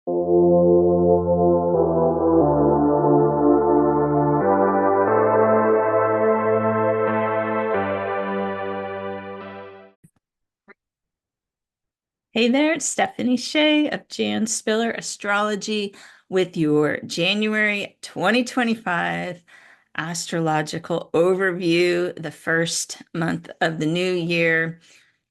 Hey there, it's Stephanie Shea of Jan Spiller Astrology with your January 2025 astrological overview, the first month of the new year.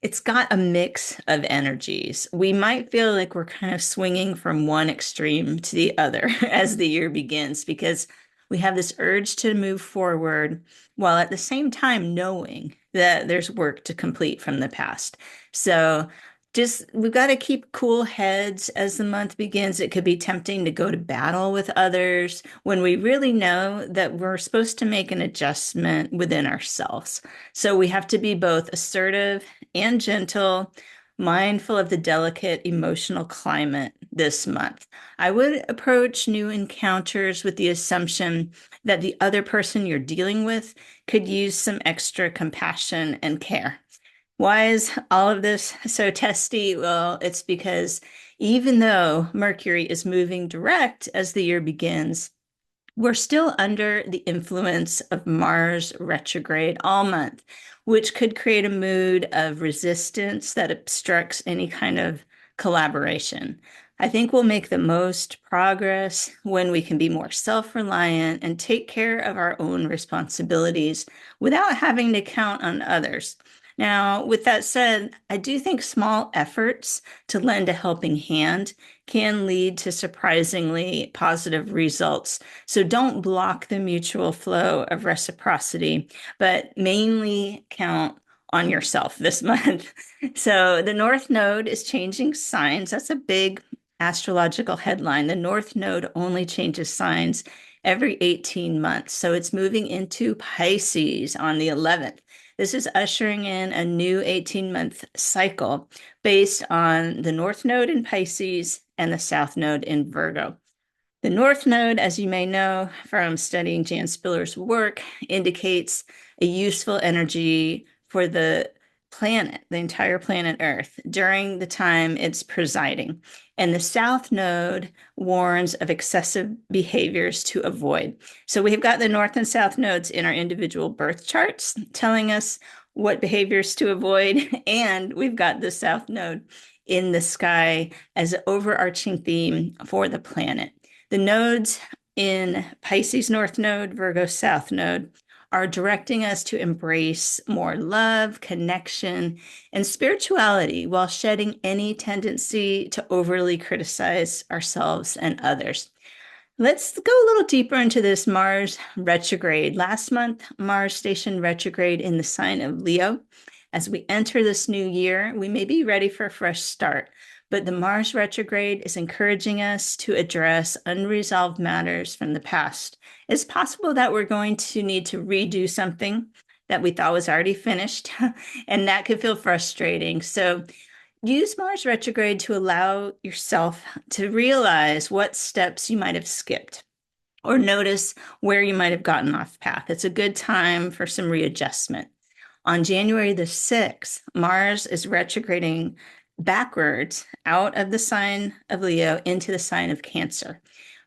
It's got a mix of energies. We might feel like we're kind of swinging from one extreme to the other as the year begins because we have this urge to move forward while at the same time knowing that there's work to complete from the past. So just we've got to keep cool heads as the month begins. It could be tempting to go to battle with others when we really know that we're supposed to make an adjustment within ourselves. So we have to be both assertive and gentle, mindful of the delicate emotional climate this month. I would approach new encounters with the assumption that the other person you're dealing with could use some extra compassion and care. Why is all of this so testy? Well, it's because even though Mercury is moving direct as the year begins, we're still under the influence of Mars retrograde all month, which could create a mood of resistance that obstructs any kind of collaboration. I think we'll make the most progress when we can be more self-reliant and take care of our own responsibilities without having to count on others. Now, with that said, I do think small efforts to lend a helping hand can lead to surprisingly positive results. So don't block the mutual flow of reciprocity, but mainly count on yourself this month. So the North Node is changing signs. That's a big astrological headline. The North Node only changes signs every 18 months. So it's moving into Pisces on the 11th. This is ushering in a new 18-month cycle based on the North Node in Pisces and the South Node in Virgo. The North Node, as you may know from studying Jan Spiller's work, indicates a useful energy for the planet, the entire planet Earth, during the time it's presiding. And the South Node warns of excessive behaviors to avoid. So we've got the North and South Nodes in our individual birth charts telling us what behaviors to avoid. And we've got the South Node in the sky as an overarching theme for the planet. The nodes in Pisces North Node, Virgo South Node are directing us to embrace more love, connection, and spirituality while shedding any tendency to overly criticize ourselves and others. Let's go a little deeper into this Mars retrograde. Last month, Mars stationed retrograde in the sign of Leo. As we enter this new year, we may be ready for a fresh start, but the Mars retrograde is encouraging us to address unresolved matters from the past. It's possible that we're going to need to redo something that we thought was already finished, and that could feel frustrating. So use Mars retrograde to allow yourself to realize what steps you might have skipped or notice where you might have gotten off path. It's a good time for some readjustment. On January the 6th, Mars is retrograding backwards out of the sign of Leo into the sign of Cancer.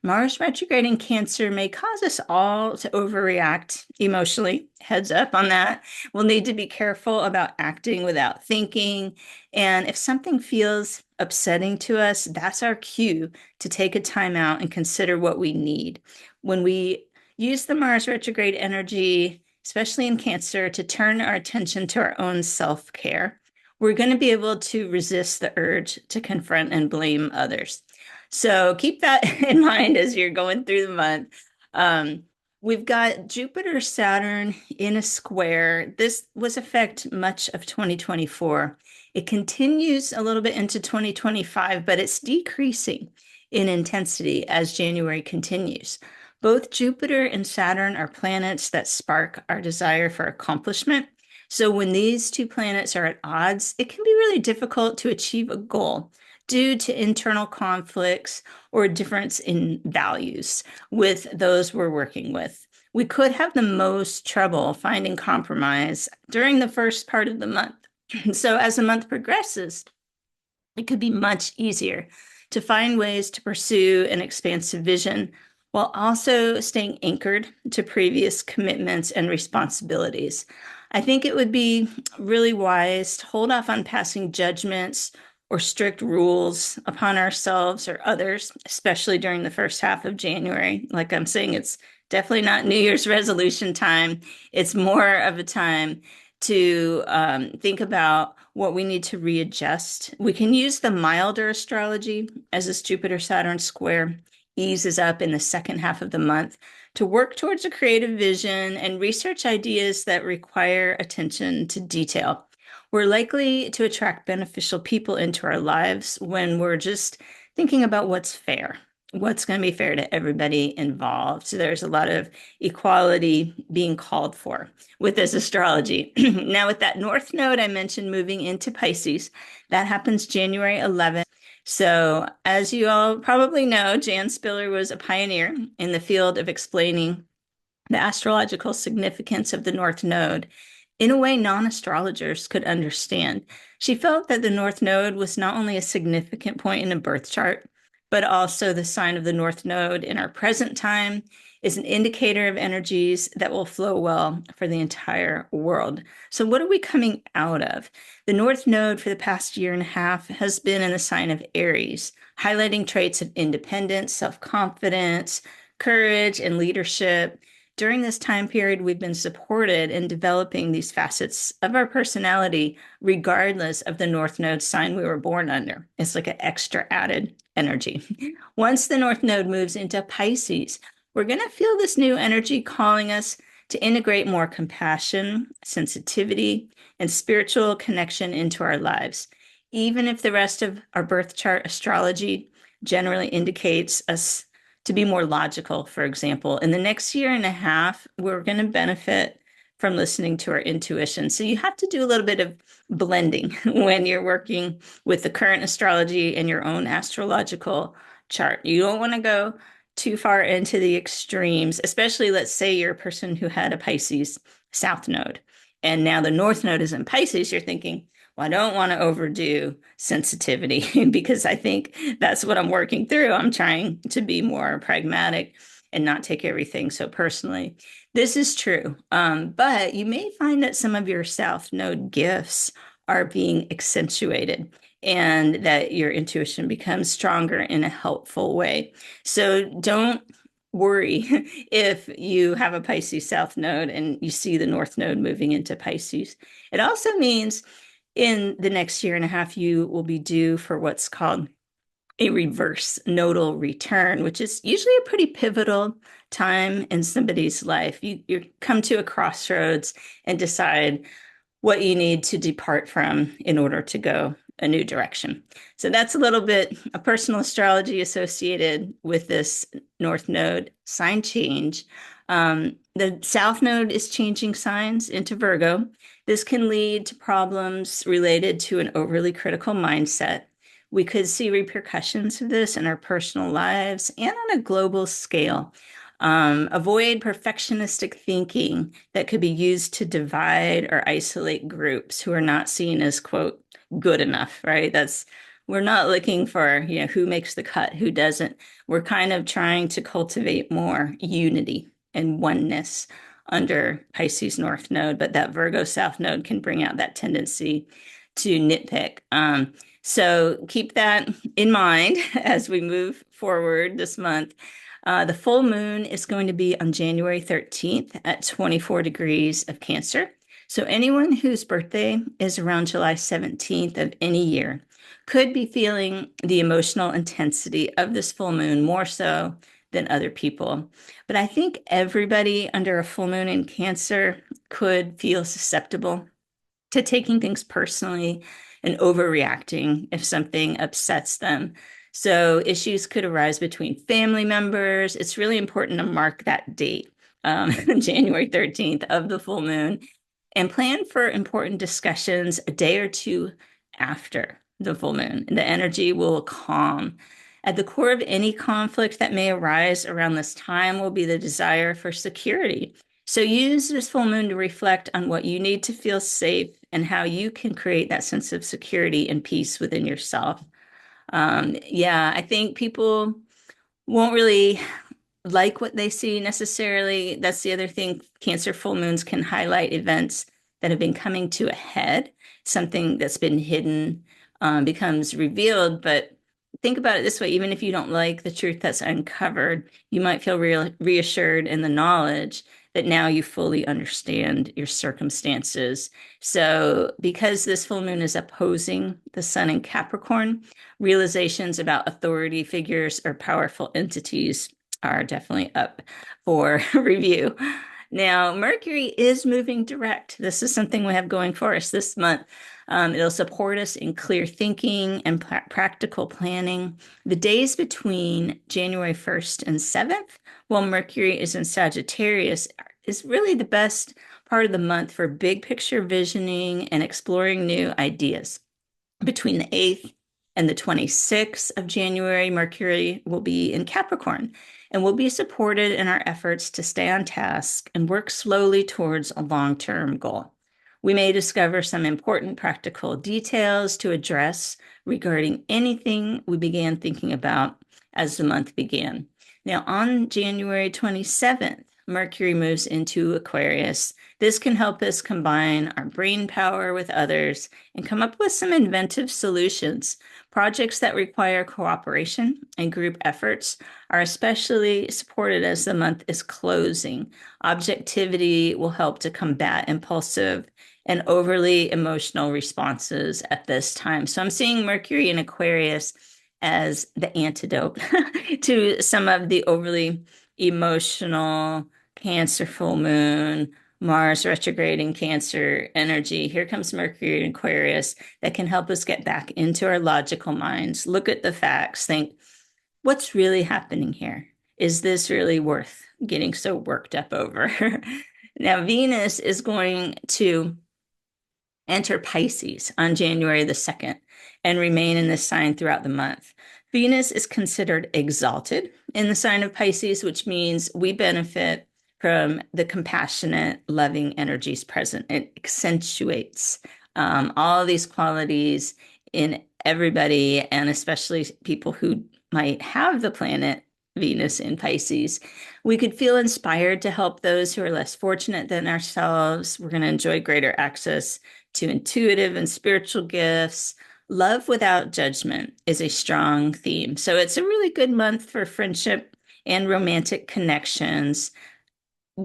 Mars retrograding Cancer may cause us all to overreact emotionally. Heads up on that. We'll need to be careful about acting without thinking. And if something feels upsetting to us, that's our cue to take a time out and consider what we need. When we use the Mars retrograde energy, especially in Cancer, to turn our attention to our own self-care, we're going to be able to resist the urge to confront and blame others. So keep that in mind as you're going through the month. We've got Jupiter, Saturn in a square. This was affect much of 2024. It continues a little bit into 2025, but it's decreasing in intensity as January continues. Both Jupiter and Saturn are planets that spark our desire for accomplishment. So when these two planets are at odds, it can be really difficult to achieve a goal due to internal conflicts or difference in values with those we're working with. We could have the most trouble finding compromise during the first part of the month. So as the month progresses, it could be much easier to find ways to pursue an expansive vision while also staying anchored to previous commitments and responsibilities. I think it would be really wise to hold off on passing judgments or strict rules upon ourselves or others, especially during the first half of January. Like I'm saying, it's definitely not New Year's resolution time. It's more of a time to think about what we need to readjust. We can use the milder astrology as this Jupiter-Saturn square eases up in the second half of the month to work towards a creative vision and research ideas that require attention to detail. We're likely to attract beneficial people into our lives when we're just thinking about what's fair, what's going to be fair to everybody involved. So there's a lot of equality being called for with this astrology. Now, with that North Node I mentioned moving into Pisces, that happens January 11th. So, as you all probably know, Jan Spiller was a pioneer in the field of explaining the astrological significance of the North Node in a way non-astrologers could understand. She felt that the North Node was not only a significant point in a birth chart, but also the sign of the North Node in our present time is an indicator of energies that will flow well for the entire world. So what are we coming out of? The North Node for the past year and a half has been in the sign of Aries, highlighting traits of independence, self-confidence, courage, and leadership. During this time period, we've been supported in developing these facets of our personality, regardless of the North Node sign we were born under. It's like an extra added energy. Once the North Node moves into Pisces, we're going to feel this new energy calling us to integrate more compassion, sensitivity, and spiritual connection into our lives. Even if the rest of our birth chart astrology generally indicates us to be more logical, for example, in the next year and a half, we're going to benefit from listening to our intuition. So you have to do a little bit of blending when you're working with the current astrology and your own astrological chart. You don't want to go too far into the extremes, especially let's say you're a person who had a Pisces South Node, and now the North Node is in Pisces. You're thinking, well, I don't want to overdo sensitivity because I think that's what I'm working through. I'm trying to be more pragmatic and not take everything so personally. This is true, but you may find that some of your South Node gifts are being accentuated and that your intuition becomes stronger in a helpful way. So don't worry if you have a Pisces South Node and you see the North Node moving into Pisces. It also means in the next year and a half, you will be due for what's called a reverse nodal return, which is usually a pretty pivotal time in somebody's life. You come to a crossroads and decide what you need to depart from in order to go a new direction. So that's a little bit of personal astrology associated with this North Node sign change. The South Node is changing signs into Virgo. This can lead to problems related to an overly critical mindset. We could see repercussions of this in our personal lives and on a global scale. Avoid perfectionistic thinking that could be used to divide or isolate groups who are not seen as, quote, good enough, right? We're not looking for, who makes the cut, who doesn't. We're kind of trying to cultivate more unity and oneness under Pisces North Node, but that Virgo South Node can bring out that tendency to nitpick. So keep that in mind as we move forward this month. The full moon is going to be on January 13th at 24 degrees of Cancer. So anyone whose birthday is around July 17th of any year could be feeling the emotional intensity of this full moon more so than other people. But I think everybody under a full moon in Cancer could feel susceptible to taking things personally and overreacting if something upsets them. So issues could arise between family members. It's really important to mark that date, January 13th of the full moon, and plan for important discussions a day or two after the full moon. The energy will calm. At the core of any conflict that may arise around this time will be the desire for security. So use this full moon to reflect on what you need to feel safe and how you can create that sense of security and peace within yourself. Yeah, I think people won't really like what they see necessarily. That's the other thing. Cancer full moons can highlight events that have been coming to a head. Something that's been hidden becomes revealed. But think about it this way, even if you don't like the truth that's uncovered, you might feel reassured in the knowledge that now you fully understand your circumstances. So, because this full moon is opposing the sun in Capricorn, realizations about authority figures or powerful entities are definitely up for review. Now, Mercury is moving direct. This is something we have going for us this month. It'll support us in clear thinking and practical planning. The days between January 1st and 7th, while Mercury is in Sagittarius, is really the best part of the month for big picture visioning and exploring new ideas. Between the 8th and the 26th of January, Mercury will be in Capricorn and will be supported in our efforts to stay on task and work slowly towards a long-term goal. We may discover some important practical details to address regarding anything we began thinking about as the month began. Now, on January 27th, Mercury moves into Aquarius. This can help us combine our brain power with others and come up with some inventive solutions. Projects that require cooperation and group efforts are especially supported as the month is closing. Objectivity will help to combat impulsive and overly emotional responses at this time. So I'm seeing Mercury in Aquarius as the antidote to some of the overly emotional Cancer full moon, Mars retrograding Cancer energy. Here comes Mercury in Aquarius that can help us get back into our logical minds, look at the facts, think, what's really happening here? Is this really worth getting so worked up over? Now, Venus is going to enter Pisces on January the 2nd and remain in this sign throughout the month. Venus is considered exalted in the sign of Pisces, which means we benefit from the compassionate, loving energies present. It accentuates all these qualities in everybody, and especially people who might have the planet Venus in Pisces. We could feel inspired to help those who are less fortunate than ourselves. We're going to enjoy greater access to intuitive and spiritual gifts. Love without judgment is a strong theme. So it's a really good month for friendship and romantic connections.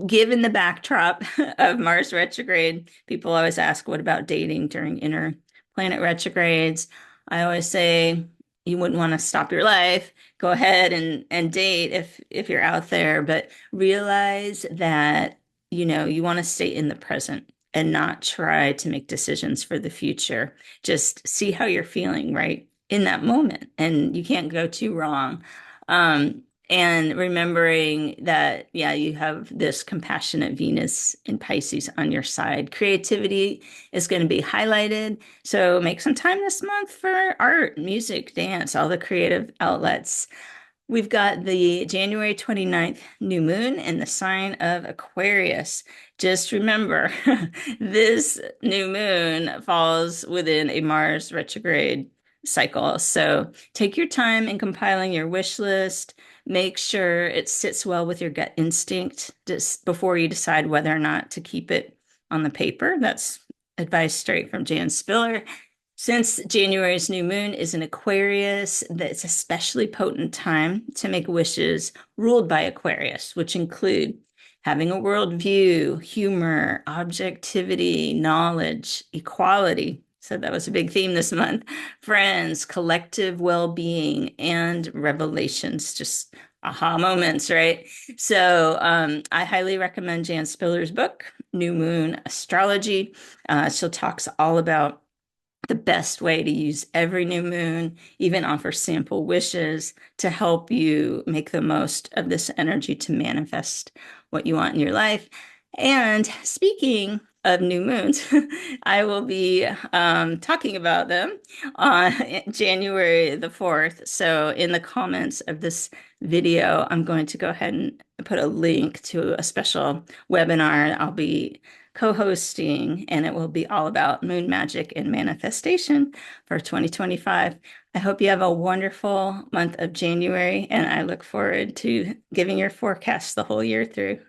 Given the backdrop of Mars retrograde, people always ask, what about dating during inner planet retrogrades? I always say you wouldn't want to stop your life. Go ahead and date if you're out there, but realize that you want to stay in the present and not try to make decisions for the future. Just see how you're feeling right in that moment, and you can't go too wrong. And remembering that, yeah, you have this compassionate Venus in Pisces on your side. Creativity is going to be highlighted. So make some time this month for art, music, dance, all the creative outlets. We've got the January 29th new moon in the sign of Aquarius. Just remember, this new moon falls within a Mars retrograde cycle. So take your time in compiling your wish list. Make sure it sits well with your gut instinct just before you decide whether or not to keep it on the paper. That's advice straight from Jan Spiller. Since January's new moon is in Aquarius, that's especially potent time to make wishes ruled by Aquarius, which include having a worldview, humor, objectivity, knowledge, equality. So that was a big theme this month. Friends, collective well-being, and revelations, just aha moments, right? So I highly recommend Jan Spiller's book, New Moon Astrology. She talks all about the best way to use every new moon, even offer sample wishes to help you make the most of this energy to manifest what you want in your life. And speaking of new moons, I will be talking about them on January the 4th. So in the comments of this video, I'm going to go ahead and put a link to a special webinar I'll be co-hosting, and it will be all about moon magic and manifestation for 2025. I hope you have a wonderful month of January, and I look forward to giving your forecast the whole year through.